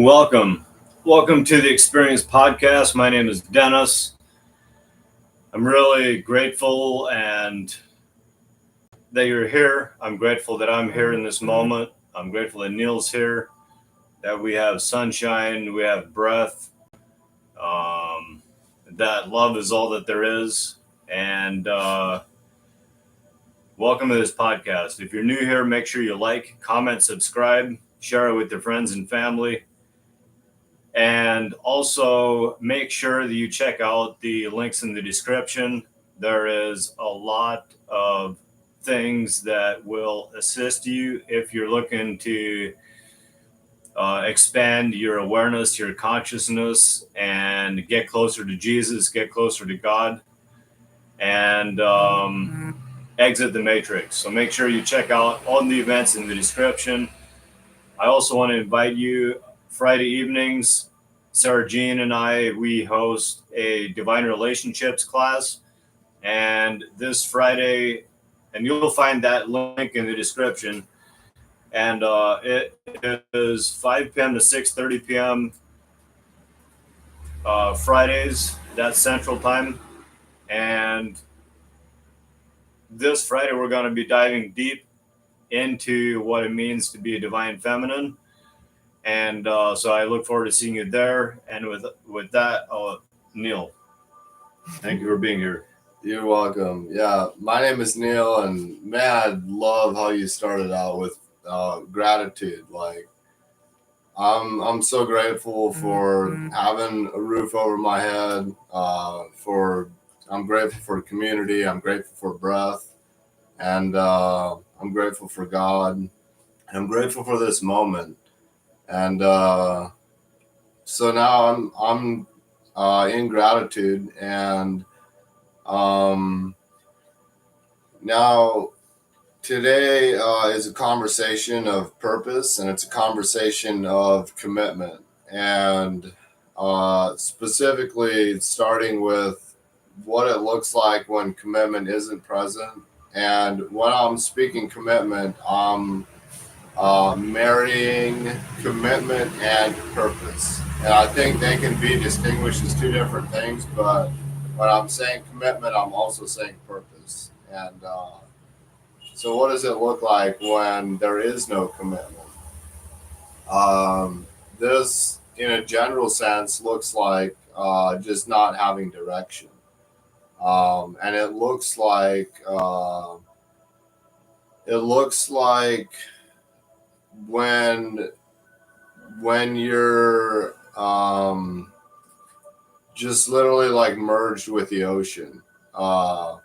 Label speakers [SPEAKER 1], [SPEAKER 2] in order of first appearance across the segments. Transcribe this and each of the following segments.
[SPEAKER 1] Welcome. Welcome to the Experience Podcast. My name is Dennis. I'm really grateful and that you're here. I'm grateful that I'm here in this moment. I'm grateful that Neal's here, that we have sunshine, we have breath, that love is all that there is. And welcome to this podcast. If you're new here, make sure you like, comment, subscribe, share it with your friends and family. And also make sure that you check out the links in the description. There is a lot of things that will assist you if you're looking to expand your awareness, your consciousness, and get closer to Jesus, get closer to God, and exit the matrix. So make sure you check out all the events in the description. I also want to invite you Friday evenings, Sarah Jean and we host a Divine Relationships class. And this Friday, and you'll find that link in the description. And it is 5 p.m. to 6:30 p.m. Fridays, that's Central Time. And this Friday, we're going to be diving deep into what it means to be a divine feminine. And so I look forward to seeing you there. And with that, Neal, thank you for being here.
[SPEAKER 2] You're welcome. Yeah, my name is Neal, and man, I love how you started out with gratitude. Like, I'm so grateful for having a roof over my head. I'm grateful for community. I'm grateful for breath, and I'm grateful for God. And I'm grateful for this moment. And so now I'm in gratitude, and now today is a conversation of purpose, and it's a conversation of commitment, and specifically starting with what it looks like when commitment isn't present. And when I'm speaking commitment, I'm marrying commitment and purpose. And I think they can be distinguished as two different things, but when I'm saying commitment, I'm also saying purpose. And so what does it look like when there is no commitment? This, in a general sense, looks like just not having direction. And it looks like when you're just literally like merged with the ocean, and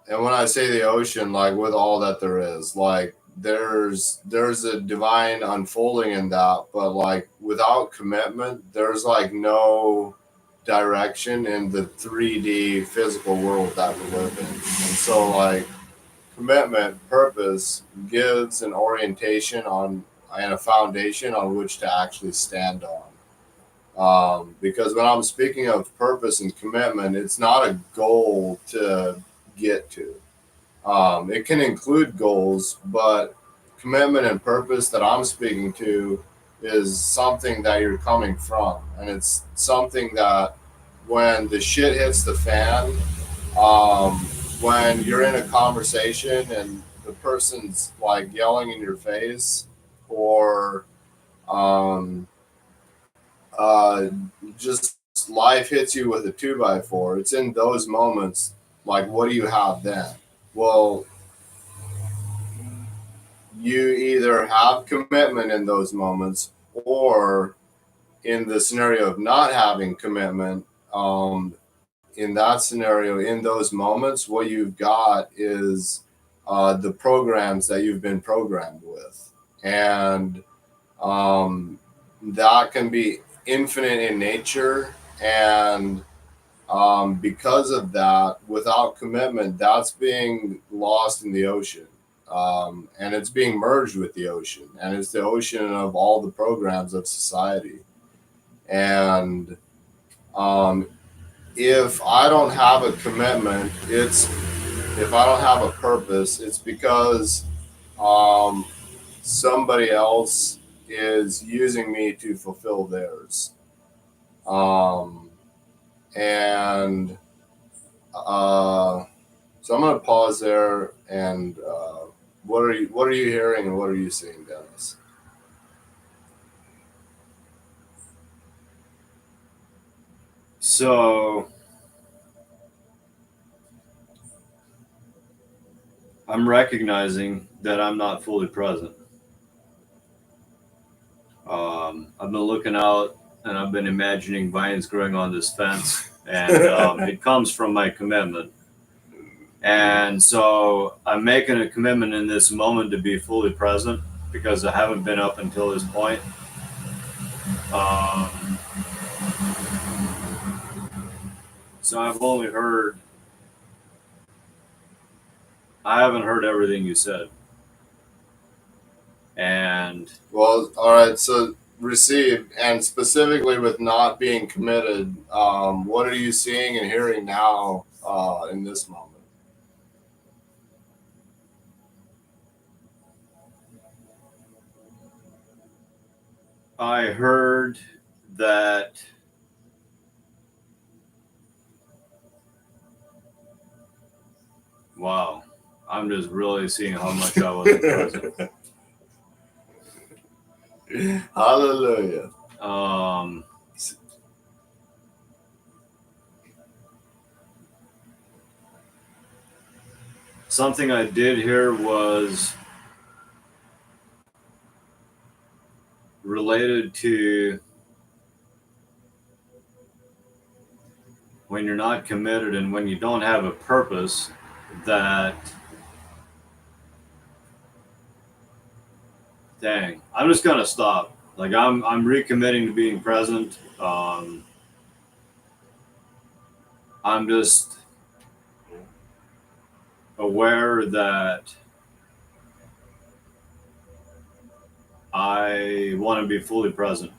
[SPEAKER 2] when I say the ocean, like with all that there is, like there's a divine unfolding in that, but like without commitment, there's like no direction in the 3D physical world that we live in. And so like commitment, purpose gives an orientation on and a foundation on which to actually stand on. Because when I'm speaking of purpose and commitment, it's not a goal to get to. It can include goals, but commitment and purpose that I'm speaking to is something that you're coming from. And it's something that when the shit hits the fan, when you're in a conversation and the person's like yelling in your face, or just life hits you with a 2x4, it's in those moments, like, what do you have then? Well, you either have commitment in those moments, or in the scenario of not having commitment, in that scenario, in those moments, what you've got is the programs that you've been programmed with. And that can be infinite in nature. And because of that, without commitment, that's being lost in the ocean. And it's being merged with the ocean. And it's the ocean of all the programs of society. And if I don't have a commitment, if I don't have a purpose, it's because somebody else is using me to fulfill theirs. And so I'm going to pause there. And what are you hearing, and what are you seeing, Dennis?
[SPEAKER 1] So I'm recognizing that I'm not fully present. I've been looking out and I've been imagining vines growing on this fence, and it comes from my commitment. And so I'm making a commitment in this moment to be fully present because I haven't been up until this point. So I haven't heard everything you said. And
[SPEAKER 2] well, all right. So received, and specifically with not being committed, what are you seeing and hearing now in this moment?
[SPEAKER 1] I heard that wow, I'm just really seeing how much I wasn't present.
[SPEAKER 2] Hallelujah.
[SPEAKER 1] Something I did hear was related to when you're not committed and when you don't have a purpose, that dang, I'm just gonna stop. Like I'm recommitting to being present. I'm just aware that I want to be fully present.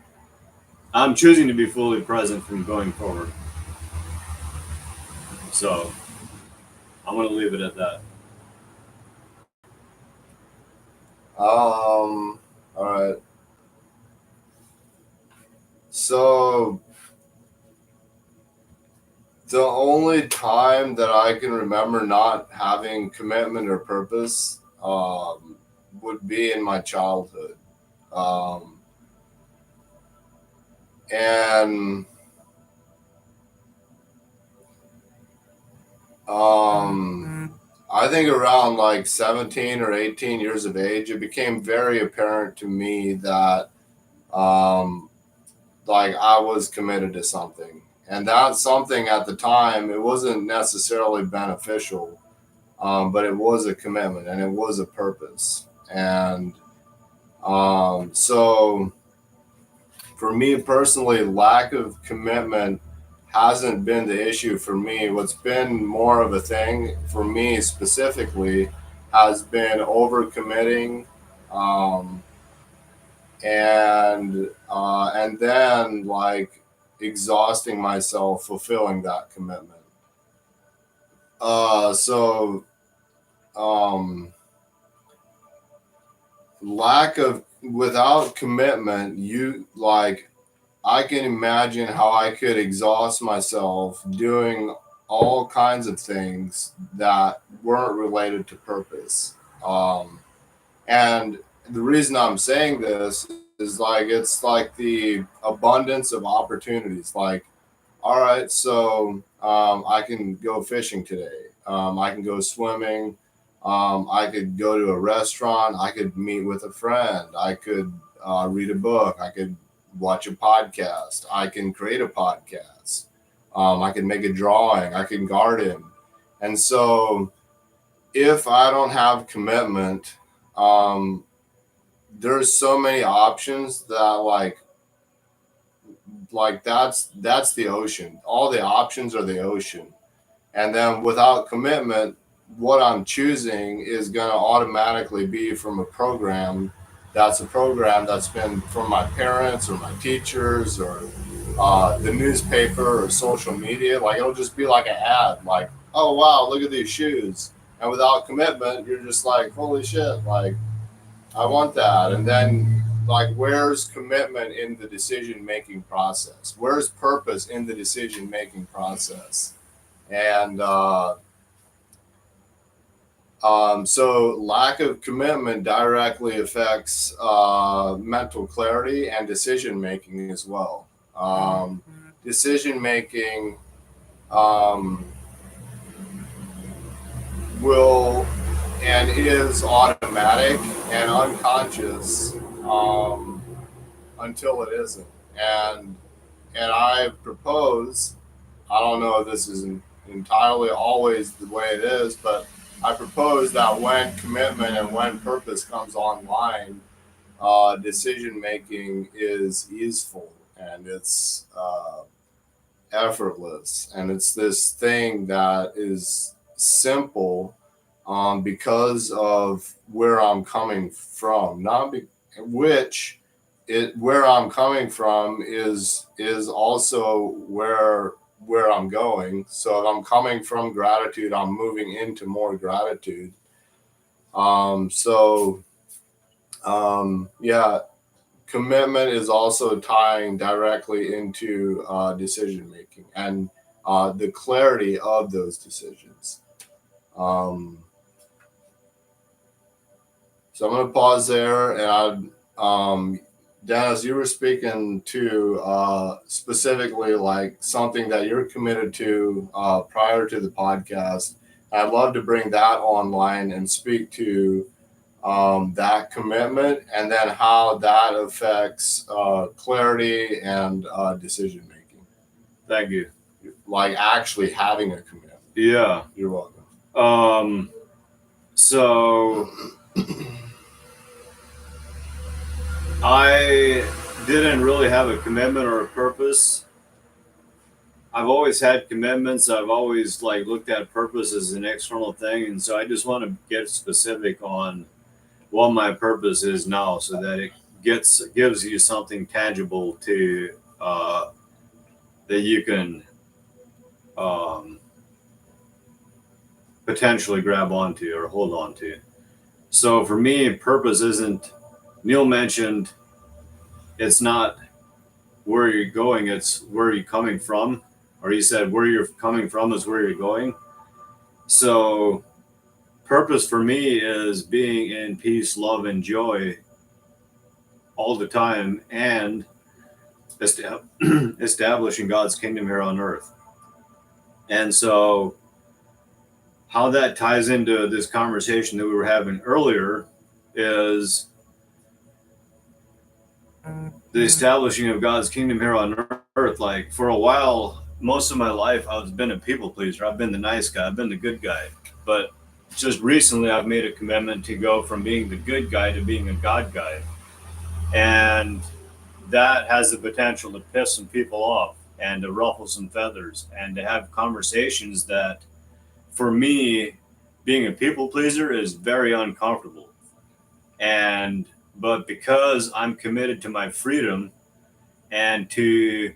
[SPEAKER 1] I'm choosing to be fully present from going forward. So I'm going to leave it at that.
[SPEAKER 2] All right. So the only time that I can remember not having commitment or purpose would be in my childhood. And I think around like 17 or 18 years of age, it became very apparent to me that like I was committed to something. And that something at the time, it wasn't necessarily beneficial, but it was a commitment and it was a purpose. And so for me personally, lack of commitment hasn't been the issue for me. What's been more of a thing for me specifically has been overcommitting, and then like exhausting myself fulfilling that commitment. So lack of without commitment, you like I can imagine how I could exhaust myself doing all kinds of things that weren't related to purpose. And the reason I'm saying this is like it's like the abundance of opportunities. Like, all right, so I can go fishing today. I can go swimming. I could go to a restaurant. I could meet with a friend. I could read a book. I could watch a podcast. I can create a podcast. I can make a drawing. I can garden. And so if I don't have commitment, there's so many options that like that's the ocean. All the options are the ocean. And then without commitment, what I'm choosing is going to automatically be from a program that's been from my parents or my teachers or the newspaper or social media. Like it'll just be like an ad, like, oh wow, look at these shoes. And without commitment, you're just like, holy shit, like I want that. And then like where's commitment in the decision making process? Where's purpose in the decision making process? And so lack of commitment directly affects mental clarity and decision making as well. Decision making will and is automatic and unconscious until it isn't. And I propose, I don't know if this is entirely always the way it is, but I propose that when commitment and when purpose comes online, decision making is easeful and it's effortless, and it's this thing that is simple because of where I'm coming from, not be, which it where I'm coming from is also where I'm going. So if I'm coming from gratitude, I'm moving into more gratitude. Yeah, commitment is also tying directly into decision making and the clarity of those decisions. Um, so I'm going to pause there, and Dennis, you were speaking to specifically like something that you're committed to prior to the podcast. I'd love to bring that online and speak to that commitment and then how that affects clarity and decision making.
[SPEAKER 1] Thank you.
[SPEAKER 2] Like actually having a commitment.
[SPEAKER 1] Yeah.
[SPEAKER 2] You're welcome.
[SPEAKER 1] So I didn't really have a commitment or a purpose. I've always had commitments. I've always like looked at purpose as an external thing, and so I just want to get specific on what my purpose is now, so that it gives you something tangible to that you can potentially grab onto or hold on to. So for me, purpose isn't. Neal mentioned it's not where you're going; it's where you're coming from. Or he said where you're coming from is where you're going. So purpose for me is being in peace, love, and joy all the time, and establishing God's kingdom here on earth. And so how that ties into this conversation that we were having earlier is the establishing of God's kingdom here on earth. Like for a while, most of my life, I've been a people pleaser. I've been the nice guy. I've been the good guy. But just recently, I've made a commitment to go from being the good guy to being a God guy. And that has the potential to piss some people off and to ruffle some feathers and to have conversations that, for me, being a people pleaser is very uncomfortable. But because I'm committed to my freedom and to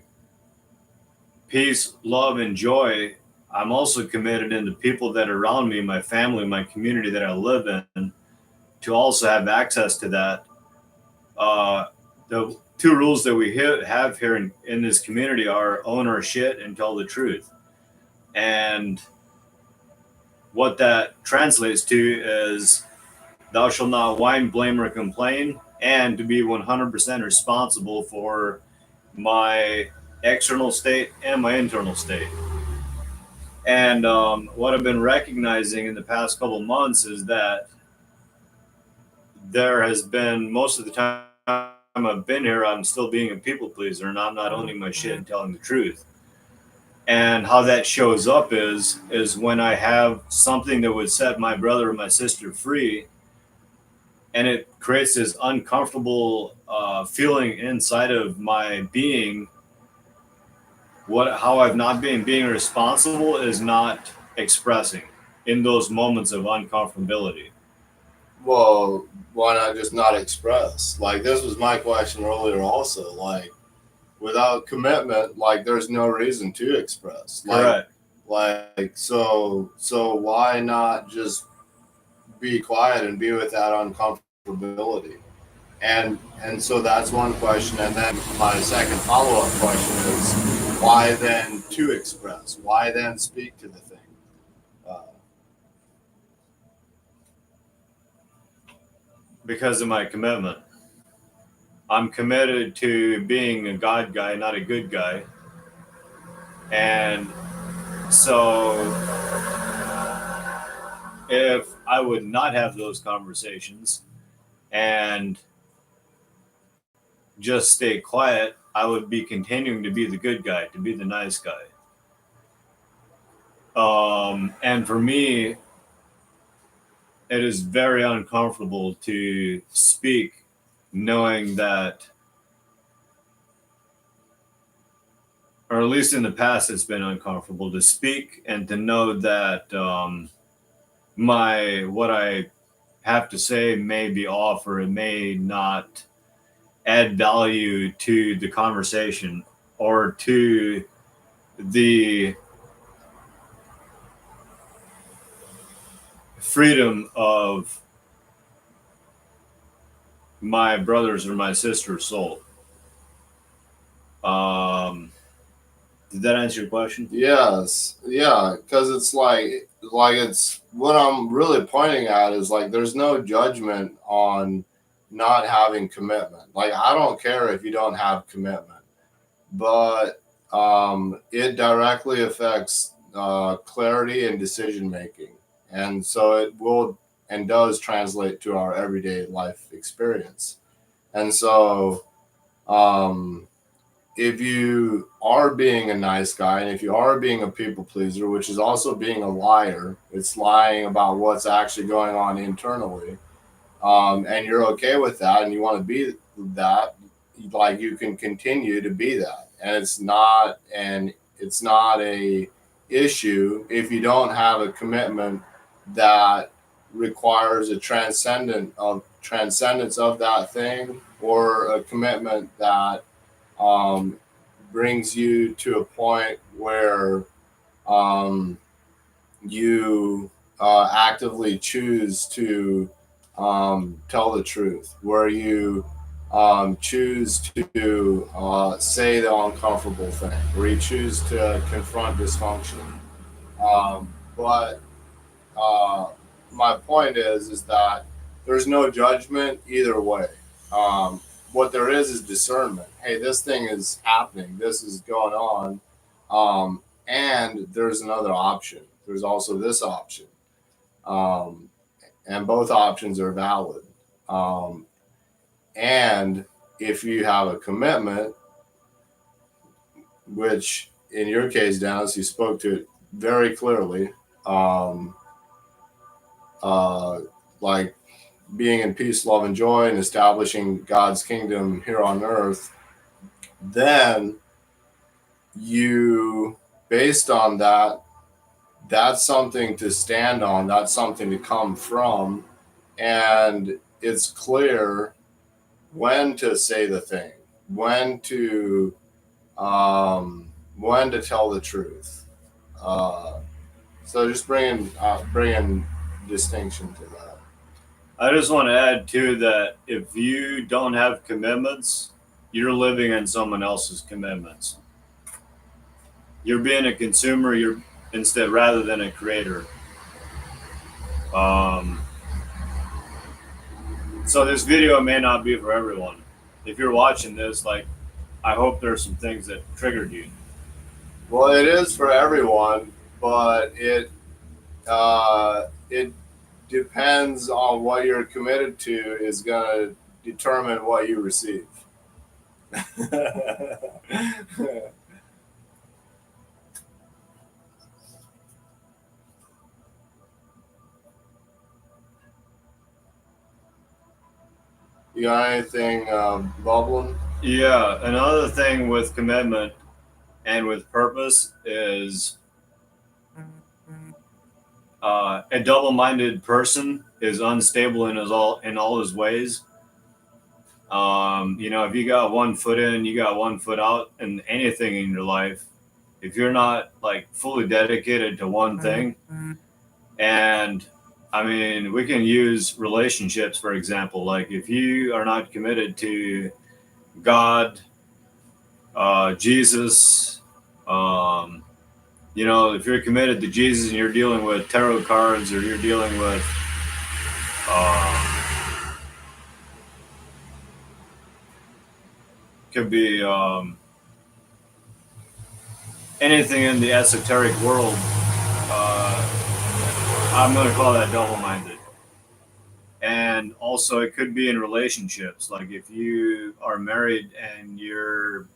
[SPEAKER 1] peace, love, and joy, I'm also committed in the people that are around me, my family, my community that I live in, to also have access to that. The two rules that we have here in this community are own our shit and tell the truth. And what that translates to is thou shalt not whine, blame, or complain, and to be 100% responsible for my external state and my internal state. And what I've been recognizing in the past couple of months is that there has been, most of the time I've been here, I'm still being a people pleaser, and I'm not owning my shit and telling the truth. And how that shows up is when I have something that would set my brother or my sister free, and it creates this uncomfortable feeling inside of my being. How I've not been being responsible is not expressing in those moments of uncomfortability.
[SPEAKER 2] Well, why not just not express? Like this was my question earlier also. Like without commitment, like there's no reason to express.
[SPEAKER 1] Correct.
[SPEAKER 2] So why not just be quiet and be with that uncomfortability? And so that's one question. And then my second follow-up question is, why then to express? Why then speak to the thing?
[SPEAKER 1] Because of my commitment. I'm committed to being a God guy, not a good guy. And so if I would not have those conversations and just stay quiet, I would be continuing to be the good guy, to be the nice guy. And for me, it is very uncomfortable to speak knowing that, or at least in the past, it's been uncomfortable to speak and to know that what I have to say may be off, or it may not add value to the conversation or to the freedom of my brother's or my sister's soul. Did that answer your question?
[SPEAKER 2] Yes, yeah, because it's like it's what I'm really pointing at is like there's no judgment on not having commitment. Like I don't care if you don't have commitment, but it directly affects clarity and decision making, and so it will and does translate to our everyday life experience. And so if you are being a nice guy and if you are being a people pleaser, which is also being a liar, it's lying about what's actually going on internally, and you're okay with that and you want to be that, like you can continue to be that, and it's not a issue if you don't have a commitment that requires a transcendence of that thing, or a commitment that um, brings you to a point where um, you actively choose to tell the truth, where you choose to say the uncomfortable thing, where you choose to confront dysfunction. But my point is that there's no judgment either way. What there is discernment. Hey, this thing is happening. This is going on. And there's another option. There's also this option. Um, and both options are valid. Um, and if you have a commitment, which in your case, Dennis, you spoke to it very clearly, um, like being in peace, love, and joy, and establishing God's kingdom here on earth, then you, based on that, that's something to stand on, that's something to come from, and it's clear when to say the thing, when to tell the truth. So just bringing distinction to that.
[SPEAKER 1] I just want to add too that if you don't have commitments, you're living in someone else's commitments. You're being a consumer. You're instead rather than a creator. So this video may not be for everyone. If you're watching this, like, I hope there's some things that triggered you.
[SPEAKER 2] Well, it is for everyone, but it depends on what you're committed to is going to determine what you receive. You got anything bubbling?
[SPEAKER 1] Yeah, another thing with commitment and with purpose is a double-minded person is unstable in all his ways. If you got one foot in, you got one foot out in anything in your life. If you're not like fully dedicated to one thing, and I mean, we can use relationships, for example. Like if you are not committed to God, Jesus, um, if you're committed to Jesus and you're dealing with tarot cards or you're dealing with, could be anything in the esoteric world, I'm going to call that double-minded. And also, it could be in relationships. Like if you are married and you're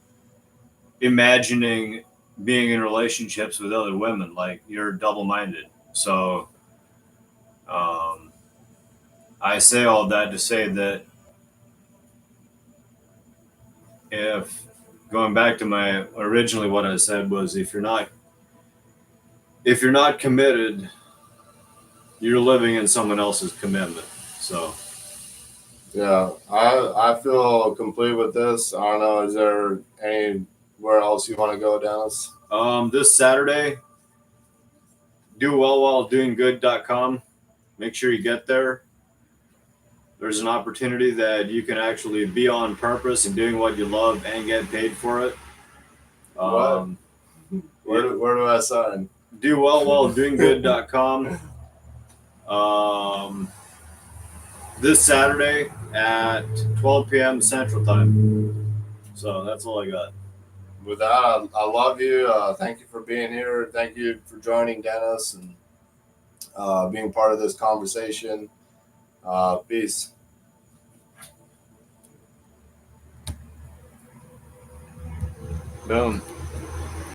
[SPEAKER 1] imagining being in relationships with other women, like you're double-minded. So um, I say all that to say that if going back to my originally what I said was if you're not committed, you're living in someone else's commitment. So
[SPEAKER 2] Yeah, I feel complete with this. I don't know. Is there anywhere else you want to go, Dennis?
[SPEAKER 1] this Saturday, dowellwhiledoinggood.com. Make sure you get there. There's an opportunity that you can actually be on purpose and doing what you love and get paid for it.
[SPEAKER 2] What? Where do I sign?
[SPEAKER 1] Dowellwhiledoinggood.com. This Saturday at 12 p.m. Central Time. So that's all I got.
[SPEAKER 2] With that, I love you. Thank you for being here. Thank you for joining Dennis and being part of this conversation. Peace.
[SPEAKER 1] Boom.